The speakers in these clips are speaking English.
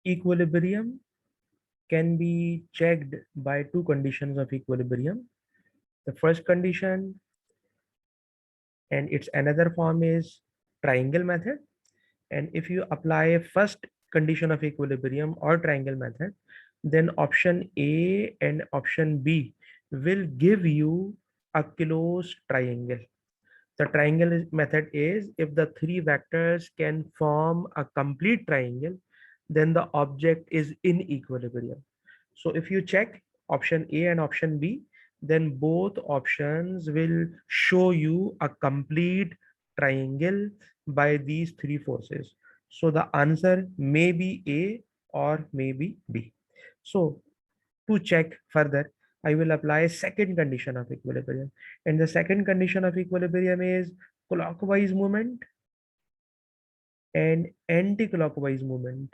Equilibrium can be checked by two conditions of equilibrium. The first condition, and its another form, is triangle method. And if you apply first condition of equilibrium or triangle method, then option A and option B will give you a closed triangle. The triangle method is if the three vectors can form a complete triangle, then the object is in equilibrium. So if you check option A and option B, then both options will show you a complete triangle by these three forces. So the answer may be A or maybe B. So to check further, I will apply second condition of equilibrium. And the second condition of equilibrium is clockwise movement and anti-clockwise movement.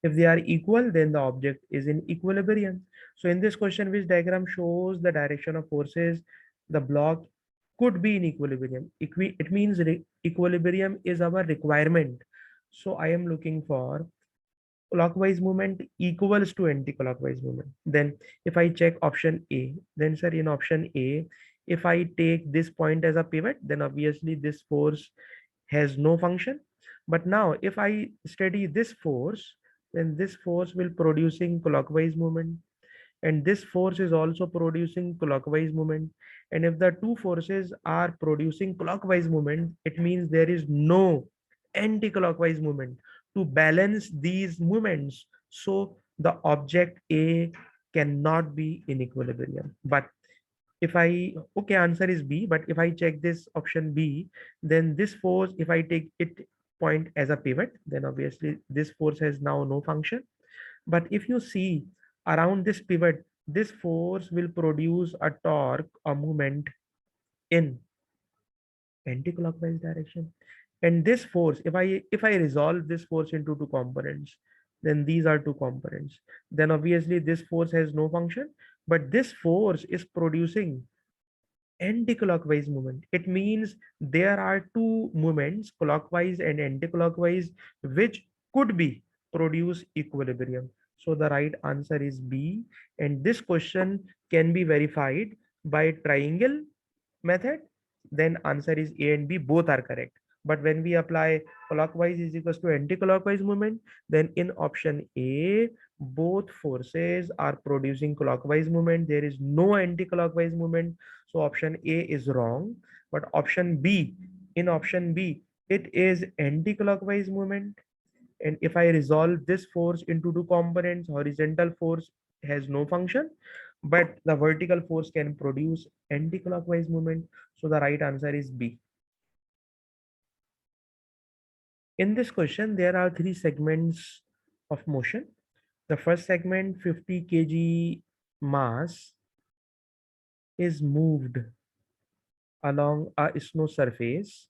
If they are equal, then the object is in equilibrium. So in this question, which diagram shows the direction of forces, the block could be in equilibrium. It means equilibrium is our requirement. So I am looking for clockwise movement equals to anti-clockwise movement. Then if I check option A, then sir, in option A, if I take this point as a pivot, then obviously this force has no function. But now if I study this force, then this force will producing clockwise movement, and this force is also producing clockwise movement. And if the two forces are producing clockwise movement, it means there is no anti-clockwise movement to balance these movements. So the object A cannot be in equilibrium. But if I, okay, answer is B, but if I check this option B, then this force, if I take it point as a pivot, then obviously this force has now no function. But if you see around this pivot, this force will produce a torque or moment in anti-clockwise direction. And this force, if I resolve this force into two components, then these are two components. Then obviously this force has no function, but this force is producing anti-clockwise movement. It means there are two movements, clockwise and anti-clockwise, which could be produce equilibrium. So the right answer is B. And this question can be verified by triangle method. Then answer is A and B, both are correct. But when we apply clockwise is equals to anti-clockwise movement, then in option A, both forces are producing clockwise movement. There is no anti-clockwise movement. So option A is wrong. But option B, in option B, it is anti-clockwise movement. And if I resolve this force into two components, horizontal force has no function, but the vertical force can produce anti-clockwise movement. So the right answer is B. In this question, there are three segments of motion. The first segment, 50 kg mass, is moved along a snow surface,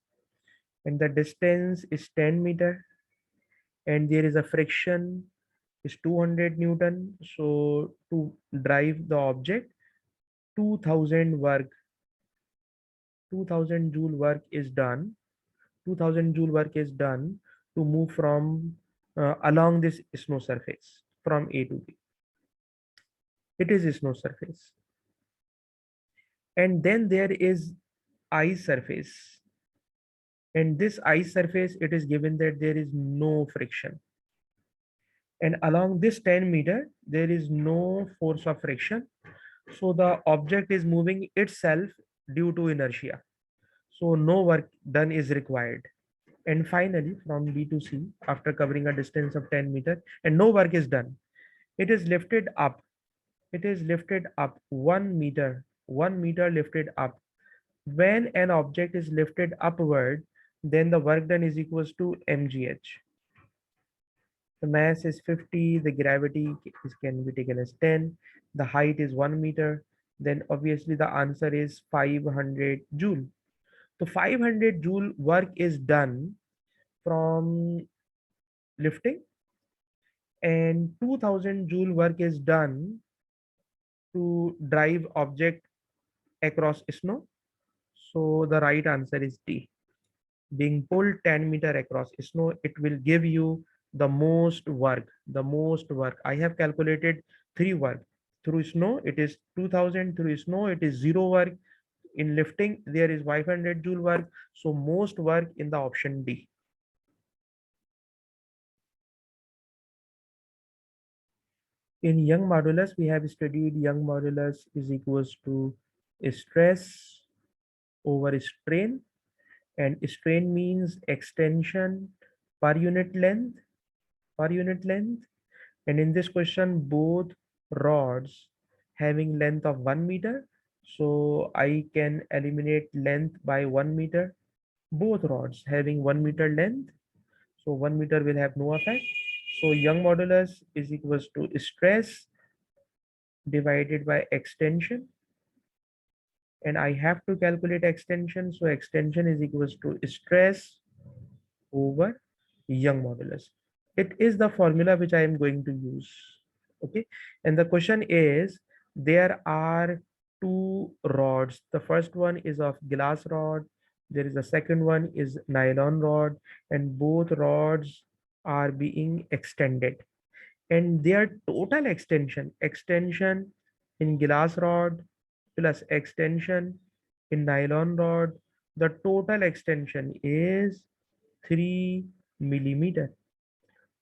and the distance is 10 meter, and there is a friction is 200 Newton. So to drive the object, 2000 work, 2000 joule work is done. 2000 joule work is done to move from along this snow surface from A to B. It is a snow surface. And then there is ice surface. And this ice surface, it is given that there is no friction. And along this 10 meter, there is no force of friction. So the object is moving itself due to inertia. So no work done is required. And finally, from B to C, after covering a distance of 10 meter and no work is done, it is lifted up. It is lifted up 1 meter lifted up. When an object is lifted upward, then the work done is equals to mgh. The mass is 50, the gravity can be taken as 10, the height is 1 meter, then obviously the answer is 500 joule. So 500 joule work is done from lifting, and 2000 joule work is done to drive object across snow. So the right answer is D. Being pulled 10 meter across snow, it will give you the most work. I have calculated 3 work. Through snow, it is 2000. Through snow, it is 0 work. In lifting, there is 500 joule work. So most work in the option D. In Young modulus, we have studied Young modulus is equals to stress over strain, and strain means extension per unit length, And in this question, both rods having length of 1 meter. So I can eliminate length by 1 meter. Both rods having 1 meter length. So 1 meter will have no effect. So Young modulus is equals to stress divided by extension. And I have to calculate extension. So extension is equals to stress over Young modulus. It is the formula which I am going to use. Okay. And the question is, there are 2 rods. The first one is of glass rod. There is a second one is nylon rod, and both rods are being extended. And their total extension in glass rod plus extension in nylon rod, the total extension is 3 millimeter.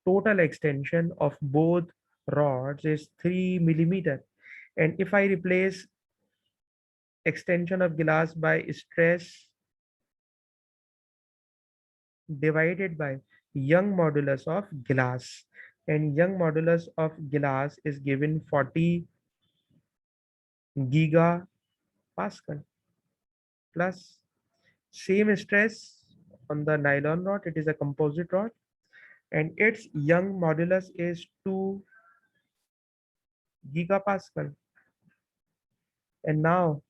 Total extension of both rods is 3 millimeter. And if I replace extension of glass by stress divided by Young modulus of glass, and Young modulus of glass is given 40 gigapascal plus same stress on the nylon rod. It is a composite rod, and its Young modulus is 2 gigapascal. And now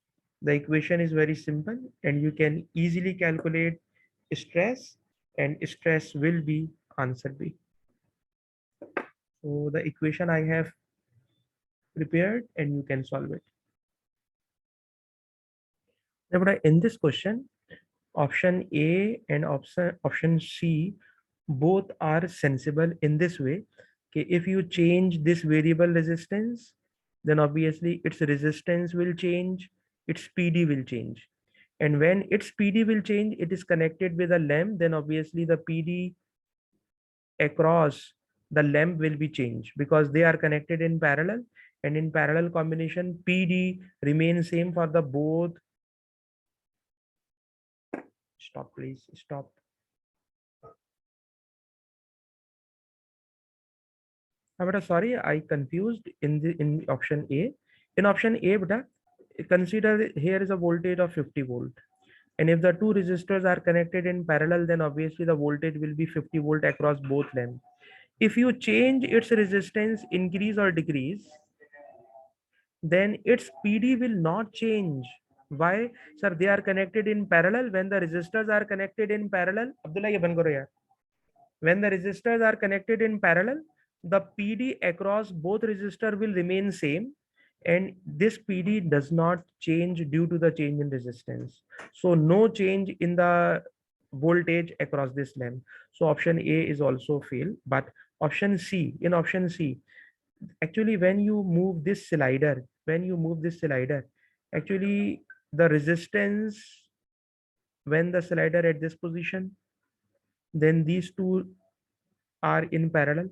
the equation is very simple, and you can easily calculate stress, and stress will be answer B. So the equation I have prepared, and you can solve it. Now, in this question, option A and option C both are sensible in this way. Okay, if you change this variable resistance, then obviously its resistance will change, its PD will change. And when its PD will change, it is connected with a lamp, then obviously the PD across the lamp will be changed because they are connected in parallel, and in parallel combination, PD remains same for the both. Stop, please, stop. Sorry, I confused in option A. In option A, consider here is a voltage of 50 volt. And if the 2 resistors are connected in parallel, then obviously the voltage will be 50 volt across both lengths. If you change its resistance, increase or decrease, then its PD will not change. Why? Sir, they are connected in parallel. When the resistors are connected in parallel, Abdullah, ye ban karo yaar. When the resistors are connected in parallel, the PD across both resistor will remain same, and this PD does not change due to the change in resistance. So no change in the voltage across this length. So option A is also fail. But option C, in option C, actually when you move this slider, actually the resistance, when the slider at this position, then these two are in parallel.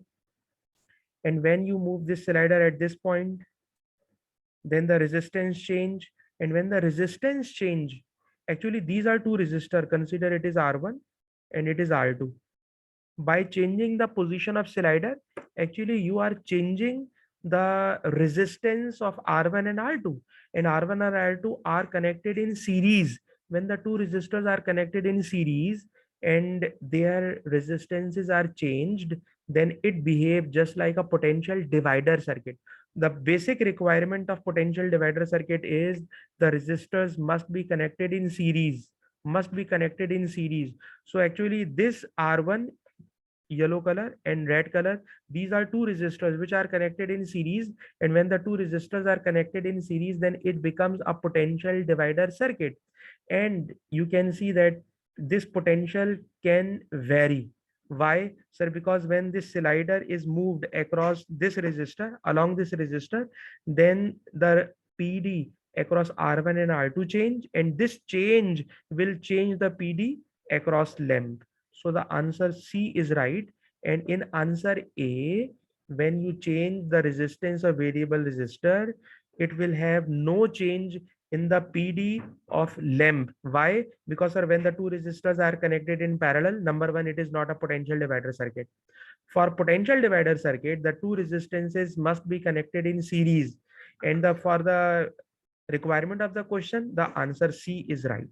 And when you move this slider at this point, then the resistance change. And when the resistance change, actually these are 2 resistor. Consider it is R1 and it is R2. By changing the position of slider, actually you are changing the resistance of R1 and R2. And R1 and R2 are connected in series. When the 2 resistors are connected in series and their resistances are changed, then it behaves just like a potential divider circuit. The basic requirement of potential divider circuit is the resistors must be connected in series. So actually this R1, yellow color, and red color, these are 2 resistors which are connected in series. And when the 2 resistors are connected in series, then it becomes a potential divider circuit. And you can see that this potential can vary. Why, sir? Because when this slider is moved across this resistor, along this resistor, then the PD across R1 and R2 change, and this change will change the PD across length. So the answer C is right. And in answer A, when you change the resistance of variable resistor, it will have no change in the PD of length. Why? Because sir, when the two resistors are connected in parallel, number one, it is not a potential divider circuit. For potential divider circuit, the two resistances must be connected in series. And for the requirement of the question, the answer C is right.